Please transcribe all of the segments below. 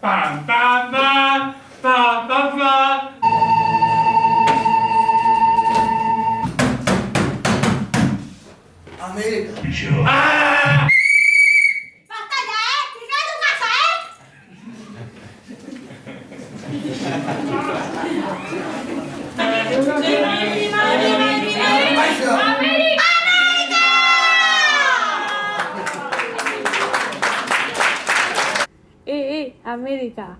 Pam, pam, pam, pam, pam, pam. América. ¡Ah! ¡Basta ya, ¡Tira a tu casa, ¡América! América.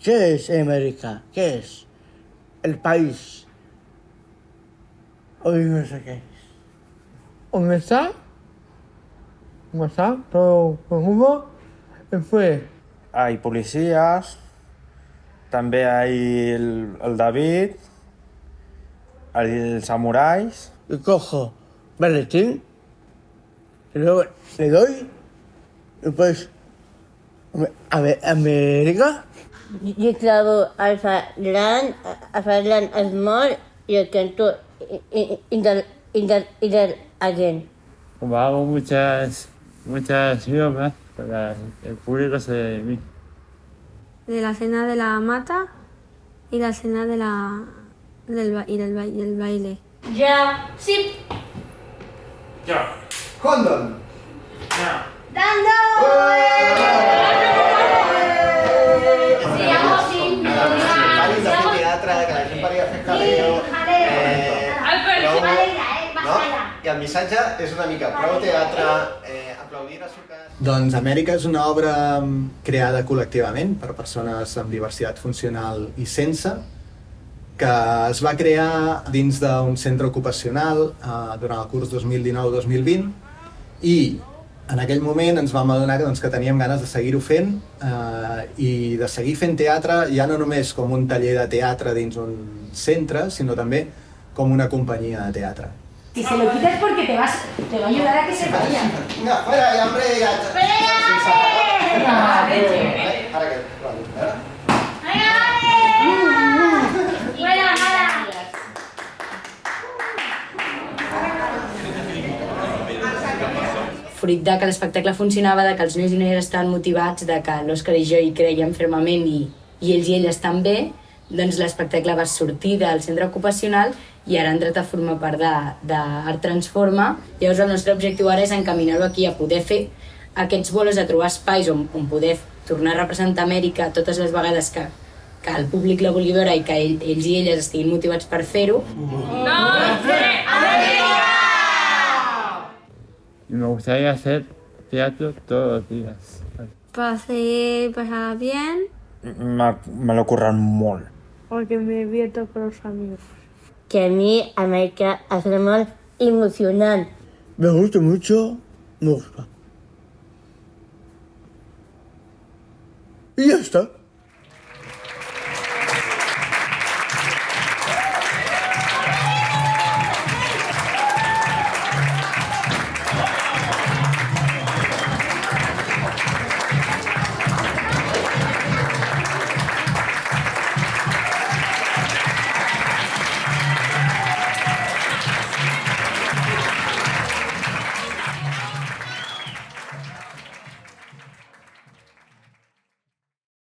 ¿Qué es América? ¿Qué es? El país. Hoy no sé qué es. ¿Dónde está? ¿Cómo está? ¿Todo conmigo? ¿Qué fue? Hay policías, també hay el David, el samuráis. Y cojo Berletín. Y luego le doy. Y pues. América. Jo trobo el Ferran Small y el canto again. Como hago muchas bromas para el público se de De la cena de la mata y la cena de del baile. Ja, sí. Ya. Condon. Ya. ¡Dando! Sigamos sin Paris de fer teatre, que la gent pari a fer jaleo. I el missatge és una mica prou teatre, aplaudir a sucas. Doncs Amèrica és una obra creada col·lectivament per persones amb diversitat funcional i sense, que es va crear dins d'un centre ocupacional durant el curs 2019-2020 i en aquell moment ens vam adonar que teníem ganes de seguir-ho fent i de seguir fent teatre ja no només com un taller de teatre dins un centre, sinó també com una companyia de teatre. Si se lo quitas porque te va a ayudar a que se vaya. Vinga, fuera, ja, hombre, ja. Ara que... Vale, ¡Fuera, nada! Fruit de que l'espectacle funcionava, de que els nois i noies estaven motivats, de que l'Òscar i jo hi creiem fermament i ells i elles també, doncs l'espectacle va sortir del centre ocupacional i ara ha entrat a formar part d'Art Transforma. Llavors el nostre objectiu ara és encaminar-ho aquí, a poder fer aquests bolos, a trobar espais on poder tornar a representar Amèrica totes les vegades que el públic la vulgui veure i que ells i elles estiguin motivats per fer-ho. Y me gustaría hacer teatro todos los días. Para hacer pasar bien. Me lo curran molt. Porque me divierto con los amigos. Que a mi Amèrica és molt emocionant. Me gusta mucho. Me gusta. Y ya está.